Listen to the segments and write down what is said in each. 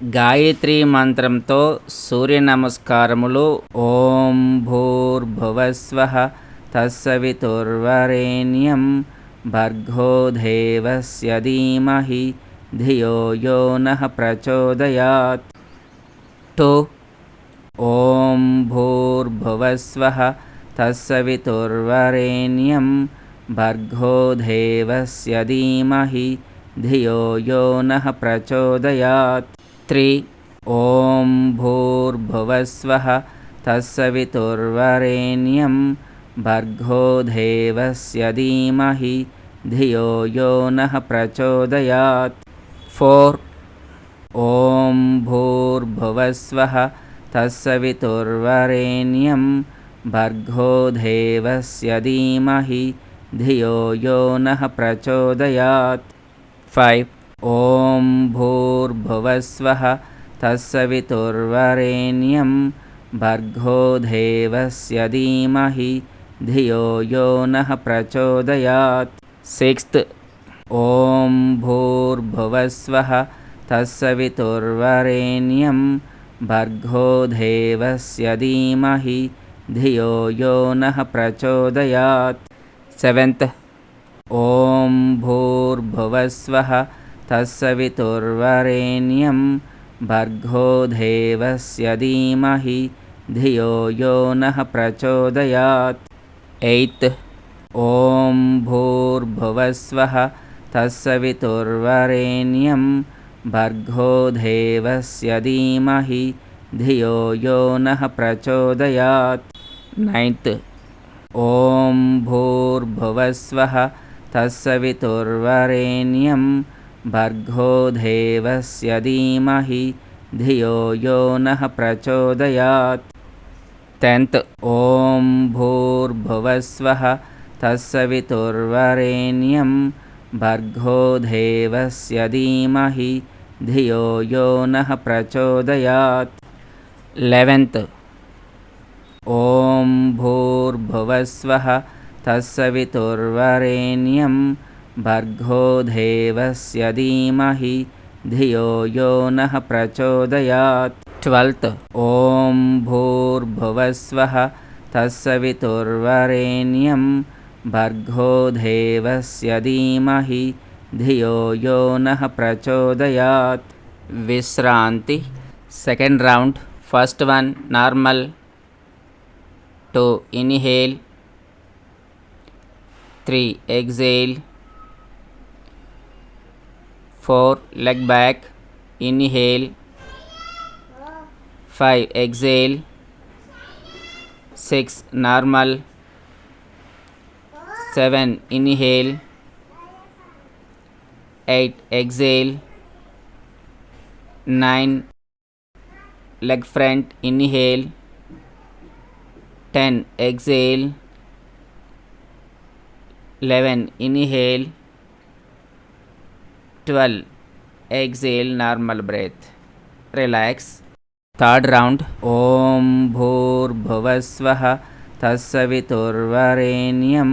గాయత్రి మంత్రంతో సూర్య నమస్కారములు. ఓం భూర్భువస్వః తత్సవితుర్వరేణ్యం భర్గో దేవస్య ధీమహి ధియో యో నః ప్రచోదయాత్. 2. ఓం భూర్భువస్వః తత్సవితుర్వరేణ్యం భర్గో దేవస్య ధీమహి ధియో యో నః ప్రచోదయాత్. 3. ఓం భూర్భువస్వః తత్సవితుర్వరేణ్యం భర్గో దేవస్య ధీమహి ధియో యో నః ప్రచోదయాత్. 4. ఓం భూర్భువస్వః తత్సవితుర్వరేణ్యం భర్గో దేవస్య ధీమహి ధియో యో నః ప్రచోదయాత్. 5. ఓం భూర్భువస్వః తత్సవితుర్వరేణ్యం భర్గో దేవస్య ధీమహి ధియో యో నః ప్రచోదయాత్. 6. ఓం భూర్భువస్వః తత్సవితుర్వరేణ్యం భర్గో దేవస్య ధీమహి ధియో యో నః ప్రచోదయాత్. 7. ఓం భూర్భువస్వః తత్సవితుర్వరేణ్యం భర్గో దేవస్య ధీమహి ధియో యో నః ప్రచోదయాత్. 8. ఓం భూర్భువస్వః తత్సవితుర్వరేణ్యం భర్గో దేవస్య ధీమహి ధియో యో నః ప్రచోదయాత్. 9. ఓం భూర్భువస్వః తత్సవితుర్వరేణ్యం భర్గో దేవస్య ధీమహి ధియో యో నః ప్రచోదయాత్. 10. ఓం భూర్భువస్వః తత్సవితుర్వరేణ్యం భర్గో దేవస్య ధీమహి ధియో యో నః ప్రచోదయాత్. 11. ఓం భూర్భువస్వః తత్సవితుర్వరేణ్యం భర్గో దేవస్య ధీమహి ధియో యో నః ప్రచోదయాత్. 12. ఓం భూర్భువస్వః తత్సవితుర్వరేణ్యం భర్గో దేవస్య ధీమహి ధియో యో నః ప్రచోదయాత్. విశ్రాంతి. Second round. First one normal. 2. Inhale. 3. exhale. 4. leg back. Inhale. 5. exhale. 6. normal. 7. inhale. 8. exhale. 9. leg front. Inhale. 10. exhale. 11. inhale. 12. exhale. Normal breath. Relax. Third round. Om bhurbhuvasvaha తత్సవితుర్వరేణ్యం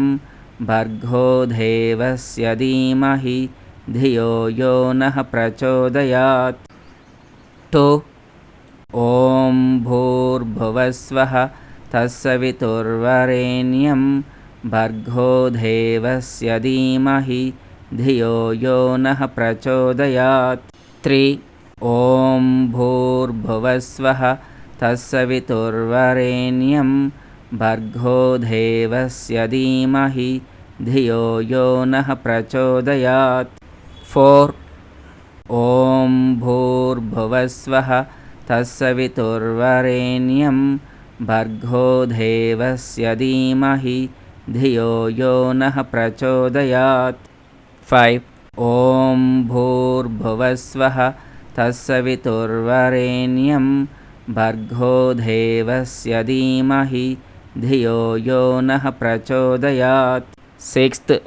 భర్గో దేవస్య ధీమహి ధియో యో నః ప్రచోదయాత్. 2. ఓం భూర్భువస్వః తత్సవితుర్వరేణ్యం భర్గో దేవస్య ధీమహి ధియో యో నః ప్రచోదయాత్. 3. ఓం భూర్భువస్వః తత్సవితుర్వరేణ్యం భర్గో దేవస్య ధీమహి ధియో యో నః ప్రచోదయాత్. 4. ఓం భూర్భువస్వః తత్సవితుర్వరేణ్యం భర్గో దేవస్య ధీమహి ధియో యో నః ప్రచోదయాత్. 5. ఓం భూర్భువస్వః తత్సవితుర్వరేణ్యం భర్గో దేవస్య ధీమహి ధియో యో నః ప్రచోదయాత్. 6.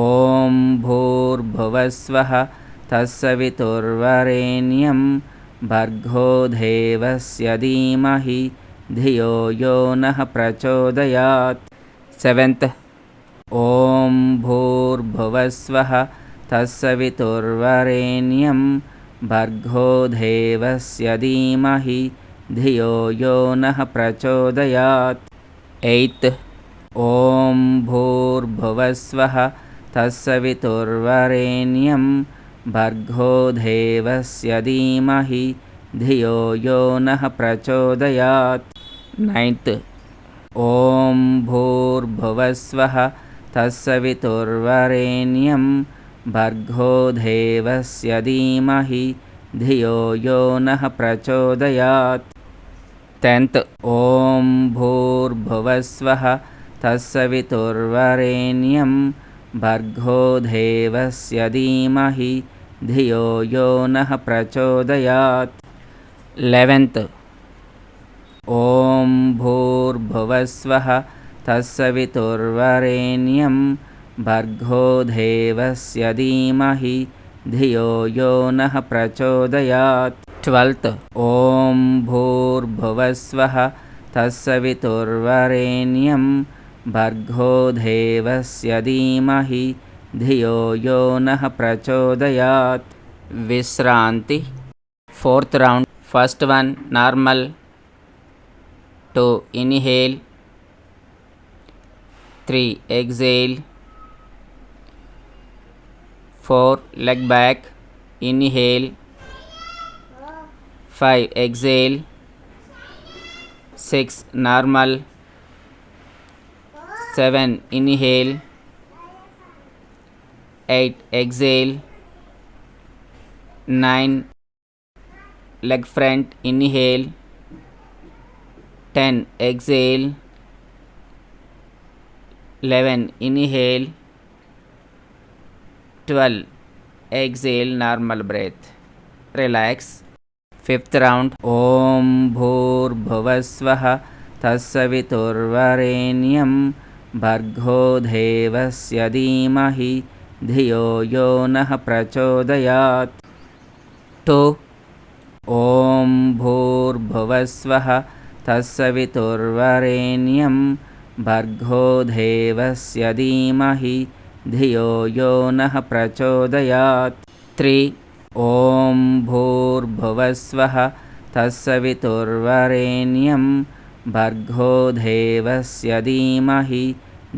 ఓం భూర్భువస్వః తత్సవితుర్వరేణ్యం భర్గో దేవస్య ధీమహి ధియో యో నః ప్రచోదయాత్. 7. ఓం భూర్భువస్వః తత్సవితుర్వరేణ్యం भर्गो देवस्य धीमहि धियो यो नः प्रचोदयात्। 8th ॐ भूर्भुवस्वः तत्सवितुर्वरेण्यं भर्गो देवस्य धीमहि धियो यो नः प्रचोदयात्। 9th ॐ भूर्भुवस्वः तत्सवितुर्वरेण्यं भर्गो देवस्य धीमहि धियो यो नः प्रचोदयात्। 10th ॐ भूर्भुवस्वः तत्सवितुर्वरेण्यं भर्गो देवस्य धीमहि धियो यो नः प्रचोदयात्। 11th ॐ भूर्भुवस्वः तत्सवितुर्वरेण्यं भर्गो देवस्य धीमहि धियो यो नः प्रचोदयात्। 12th ॐ भूर्भुवस्वः तत्सवितुर्वरेण्यं भर्गो देवस्य धीमहि धियो यो नः प्रचोदयात्। विश्रान्ति 4th round. First one normal. 2 inhale, 3 exhale, 4 leg back, inhale, 5 exhale, 6 normal, 7 inhale, 8 exhale, 9 leg front, inhale, 10 exhale, 11 inhale, 12 exhale, normal breath. Relax. 5th round. ॐ भूर्भुवस्वः तत्सवितुर्वरेण्यं भर्गो देवस्य धीमहि धियो यो नः प्रचोदयात्। 2 ॐ भूर्भुवस्वः तत्सवितुर्वरेण्यं भर्गो देवस्य धीमहि धियो यो नः प्रचोदयात्। 3 ॐ भूर्भुवस्वः तत्सवितुर्वरेण्यं भर्गो देवस्य धीमहि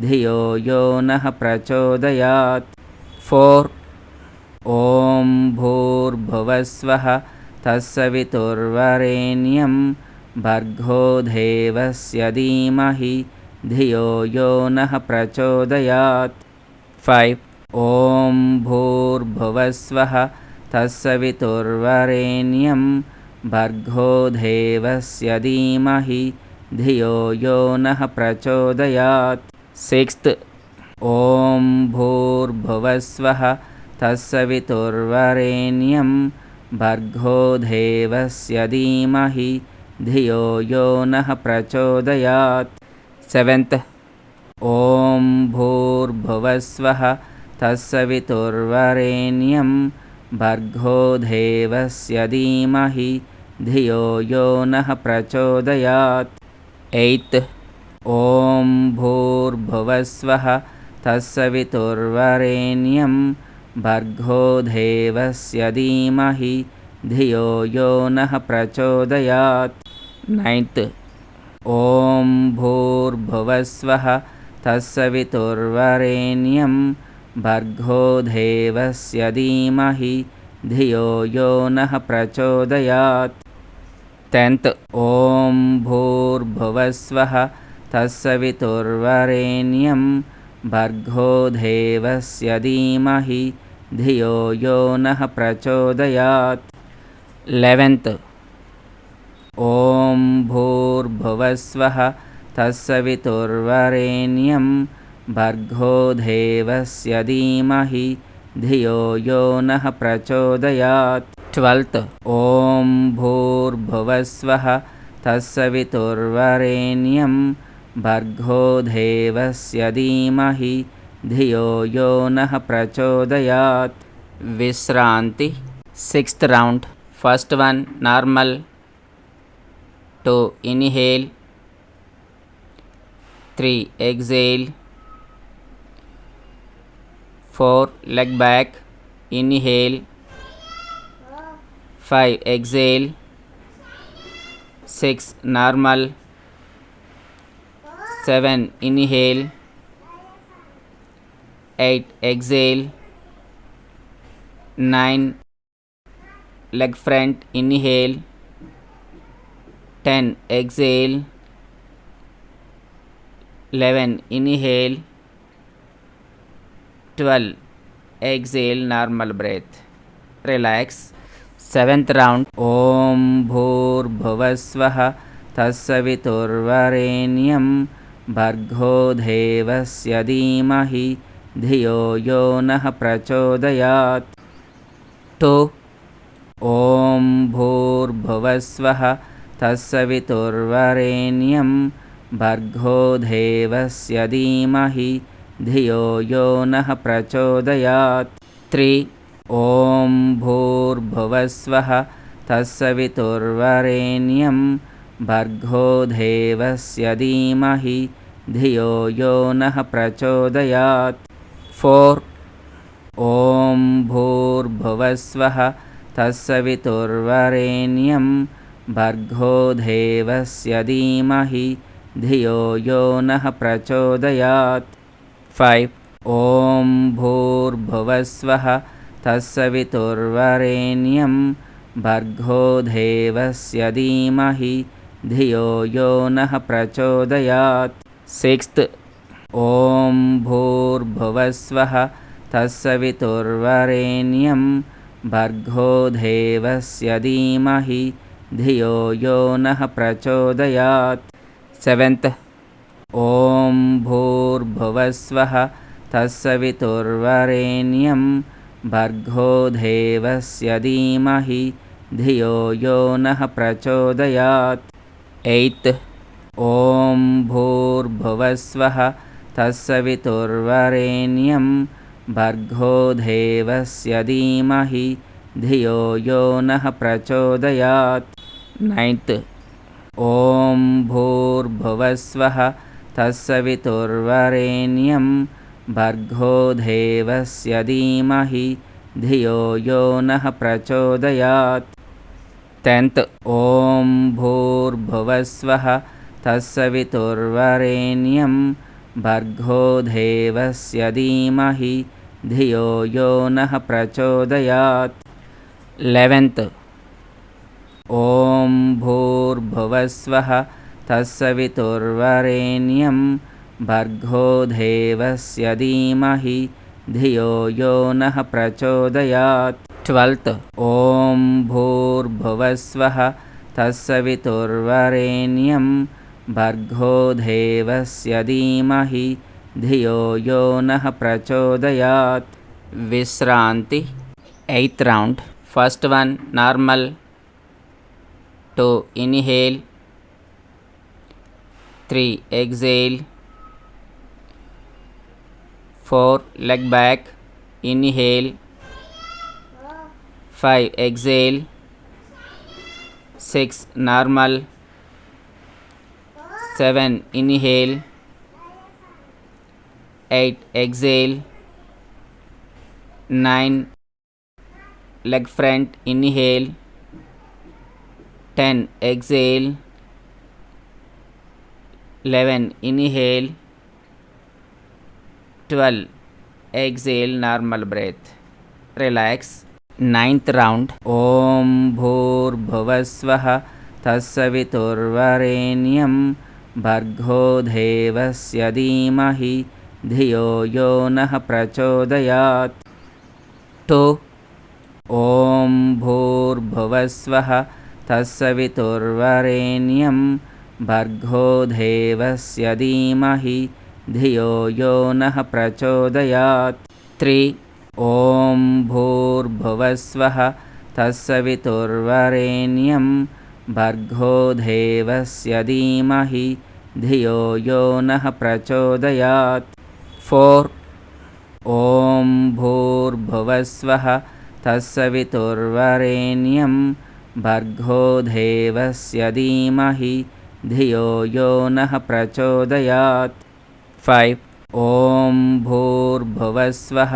धियो यो नः प्रचोदयात्। 4 ॐ भूर्भुवस्वः तत्सवितुर्वरेण्यं भर्गो देवस्य धीमहि धियो यो नः प्रचोदयात्। 5 ॐ भूर्भुवस्वः तत्सवितुर्वरेण्यं भर्गो देवस्य धीमहि धियो यो नः प्रचोदयात्। 6th ॐ भूर्भुवस्वः तत्सवितुर्वरेण्यं भर्गो देवस्य धीमहि धियो यो नः प्रचोदयात्। 7th ॐ भूर्भुवस्वः तत्सवितुर्वरेण्यं भर्गो देवस्य धीमहि धियो यो नः प्रचोदयात्। 8th ॐ भूर्भुवस्वः तत्सवितुर्वरेण्यं भर्गो देवस्य धीमहि धियो यो नः प्रचोदयात्। 9th ॐ भूर्भुवस्वः तत्सवितुर्वरेण्यं भर्गो देवस्य धीमहि धियो यो नः प्रचोदयात्। 10th ॐ भूर्भुवस्वः तत्सवितुर्वरेण्यं भर्गो देवस्य धीमहि धियो यो नः प्रचोदयात्। 11th ॐ भूर्भुवस्वः तत्सवितुर्वरेण्यं भर्गो देवस्य धीमहि धियो यो नः प्रचोदयात्। 12th ॐ भूर्भुवस्वः तत्सवितुर्वरेण्यं भर्गो देवस्य धीमहि धियो यो नः प्रचोदयात्। विश्रान्ति 6th round. First one normal. 2 inhale, 3 exhale, 4 leg back, inhale, 5 exhale, 6 normal, 7 inhale, 8 exhale, 9 leg front inhale, 10 exhale, 11 inhale, 12 exhale, normal breath. Relax. 7th round. Om bhurbhuvasvah तत्सवितुर्वरेण्यं भर्गो देवस्य धीमहि धियो यो नः प्रचोदयात्. 2 ॐ भूर्भुवस्वः तत्सवितुर्वरेण्यं भर्गो देवस्य धीमहि धियो यो नः प्रचोदयात्. 3 ॐ भूर्भुवस्वः तत्सवितुर्वरेण्यं भर्गो देवस्य धीमहि धियो यो नः प्रचोदयात्. 4 ॐ भूर्भुवस्वः तत्सवितुर्वरेण्यं भर्गो देवस्य धीमहि धियो यो नः प्रचोदयात्. 5 ॐ भूर्भुवस्वः तत्सवितुर्वरेण्यं भर्गो देवस्य धीमहि धियो यो नः प्रचोदयात्. 6 ॐ भूर्भुवस्वः तत्सवितुर्वरेण्यं भर्गो देवस्य धीमहि धियो यो नः प्रचोदयात्. 7 ॐ भूर्भुवस्वः तत्सवितुर्वरेण्यं भर्गो देवस्य धीमहि धियो यो नः प्रचोदयात्. 8 ॐ भूर्भुवस्वः तत्सवितुर्वरेण्यं भर्गो देवस्य धीमहि धियो यो नः प्रचोदयात्. 9 ॐ भूर्भुवस्वः तत्सवितुर्वरेण्यं भर्गो देवस्य धीमहि धियो यो नः प्रचोदयात्. 10 ॐ भूर्भुवस्वः तत्सवितुर्वरेण्यं भर्गो देवस्य धीमहि धियो यो नः प्रचोदयात्. 11 ॐ भूर्भुवस्वः तत्सवितुर्वरेण्यं भर्गो देवस्य धीमहि धियो यो नः प्रचोदयात्. 12 ॐ भूर्भुवस्वः तत्सवितुर्वरेण्यं भर्गो देवस्य धीमहि धियो यो नः प्रचोदयात्. विश्रान्ति. 8th round. First one normal. 2 inhale, 3 exhale, 4 leg back inhale, 5 exhale, 6 normal, 7 inhale, 8 exhale, 9 leg front inhale, 10 exhale, 11 inhale, 12 exhale, normal breath. Relax. 9th round. Om bhurbhuvasvah तत्सवितुर्वरेण्यं भर्गो देवस्य धीमहि धियो यो नः प्रचोदयात्. 2 ॐ भूर्भुवस्वः तत्सवितुर्वरेण्यं भर्गो देवस्य धीमहि धियो यो नः प्रचोदयात्. 3 ॐ भूर्भुवस्वः तत्सवितुर्वरेण्यं भर्गो देवस्य धीमहि धियो यो नः प्रचोदयात्. 4 ॐ भूर्भुवस्वः तत्सवितुर्वरेण्यं भर्गो देवस्य धीमहि धियो यो नः प्रचोदयात्. 5 ॐ भूर्भुवस्वः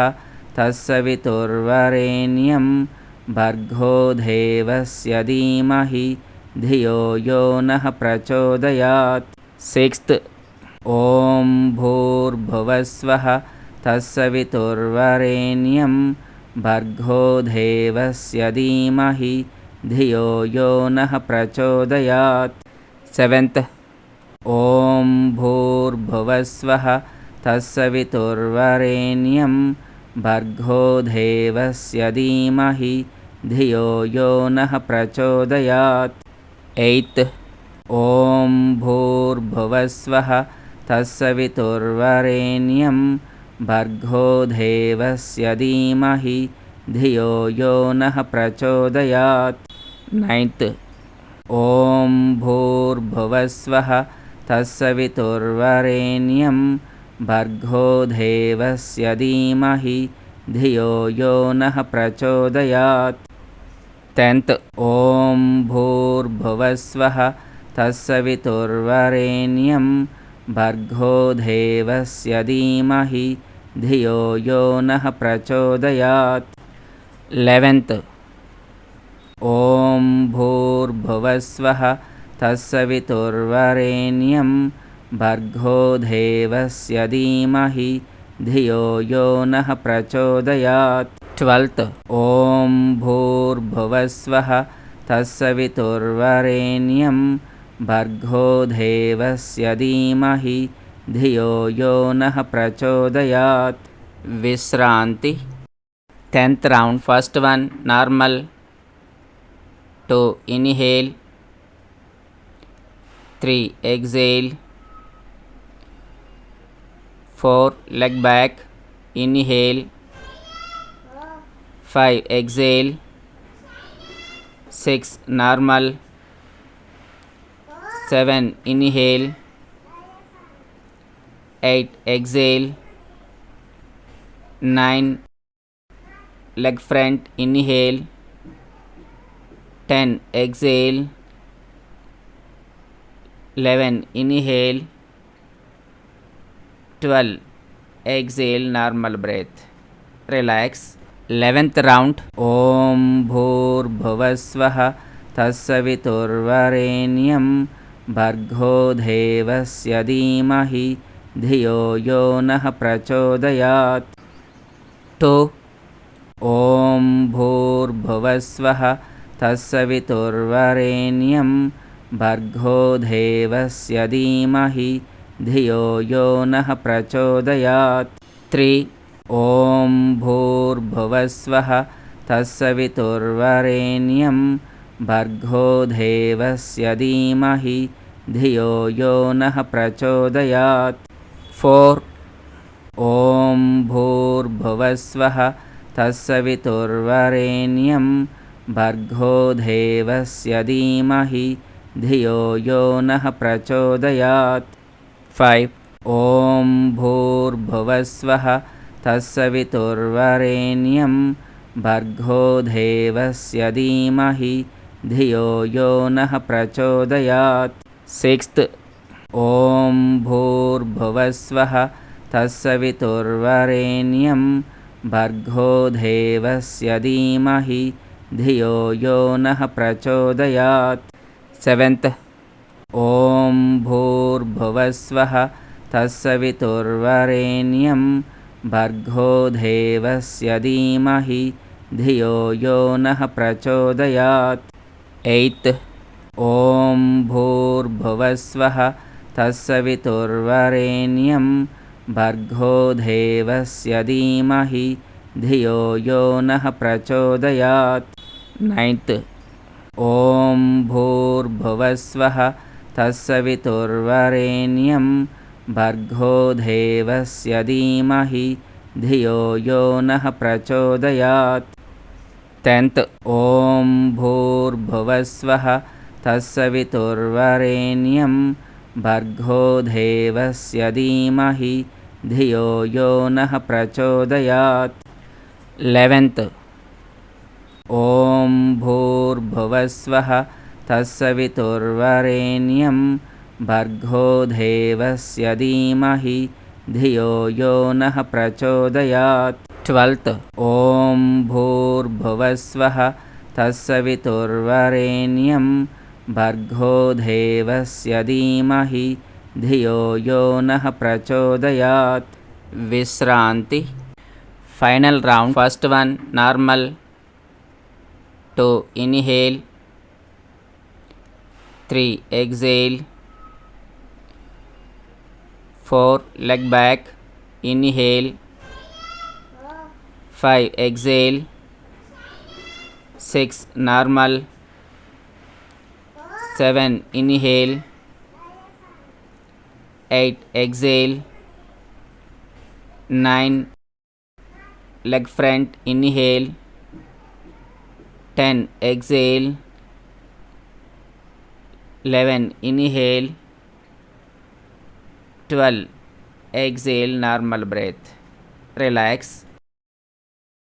तत्सवितुर्वरेण्यं भर्गो देवस्य धीमहि धियो यो नः प्रचोदयात्। सिक्स्थ ॐ भूर्भुवस्वः तत्सवितुर्वरेण्यं भर्गो देवस्य धीमहि धियो यो नः प्रचोदयात्। सेवेंथ ॐ भूर्भुवस्वः तत्सवितुर्वरेण्यं भर्गो देवस्य धीमहि धियो यो नः प्रचोदयात्। एय्थ ॐ भूर्भुवस्वः तत्सवितुर्वरेण्यं भर्गो देवस्य धीमहि धियो यो नः प्रचोदयात्। नाइन्थ ॐ भूर्भुवस्वः तत्सवितुर्वरेण्यं भर्गो देवस्य धीमहि धियो यो नः प्रचोदयात्। टेन्थ ॐ भूर्भुवस्वः तत्सवितुर्वरेण्यं भर्गो देवस्य धीमहि धियो यो नः प्रचोदयात्। 11th ॐ भूर्भुवस्वः तत्सवितुर्वरेण्यं भर्गो देवस्य धीमहि धियो यो नः प्रचोदयात्। 12th ॐ भूर्भुवस्वः तत्सवितुर्वरेण्यं भर्गो देवस्य धीमहि धियो यो नः प्रचोदयात्। विश्रान्ति 10th round. First one normal. 2 inhale, 3 exhale, 4 leg back, inhale, 5 exhale, 6 normal, 7 inhale, 8 exhale, 9 leg front, inhale, 10 exhale, 11 inhale, 12 exhale, normal breath. Relax. 11th round. ॐ भूर्भुवस्वः तत्सवितुर्वरेण्यं भर्गो देवस्य धीमहि धियो यो नः प्रचोदयात्। 2 ॐ भूर्भुवस्वः तत्सवितुर्वरेण्यं भर्गो देवस्य धीमहि धियो यो नः प्रचोदयात्। 3 ॐ भूर्भुवस्वः तत्सवितुर्वरेण्यं भर्गो देवस्य धीमहि धियो यो नः प्रचोदयात्। 4 ॐ भूर्भुवस्वः तत्सवितुर्वरेण्यं भर्गो देवस्य धीमहि धियो यो नः प्रचोदयात्। 5 ॐ भूर्भुवस्वः तत्सवितुर्वरेण्यं भर्गो देवस्य धीमहि धियो यो नः प्रचोदयात्। 6th ॐ भूर्भुवस्वः तत्सवितुर्वरेण्यं भर्गो देवस्य धीमहि धियो यो नः प्रचोदयात्। 7th ॐ भूर्भुवस्वः तत्सवितुर्वरेण्यं भर्गो देवस्य धीमहि धियो यो नः प्रचोदयात्। 8th ॐ भूर्भुवस्वः तत्सवितुर्वरेण्यं भर्गो देवस्य धीमहि धियो यो नः प्रचोदयात्। 9th ॐ भूर्भुवस्वः तत्सवितुर्वरेण्यं भर्गो देवस्य धीमहि धियो यो नः प्रचोदयात्। 10th ॐ भूर्भुवस्वः तत्सवितुर्वरेण्यं भर्गो देवस्य धीमहि धियो यो नः प्रचोदयात्। 11th ॐ भूर्भुवस्वः तत्सवितुर्वरेण्यं भर्गो देवस्य धीमहि धियो यो नः प्रचोदयात्। 12th ॐ भूर्भुवस्वः तत्सवितुर्वरेण्यं भर्गो देवस्य धीमहि धियो यो नः प्रचोदयात्. विश्रांति. Final round. First one normal. 2 inhale. 3 exhale. 4 leg back. Inhale. 5 exhale. 6 normal. 7 inhale. 8 exhale. 9 leg front. Inhale. 10 exhale. 11 inhale. 12 exhale. Normal breath. Relax.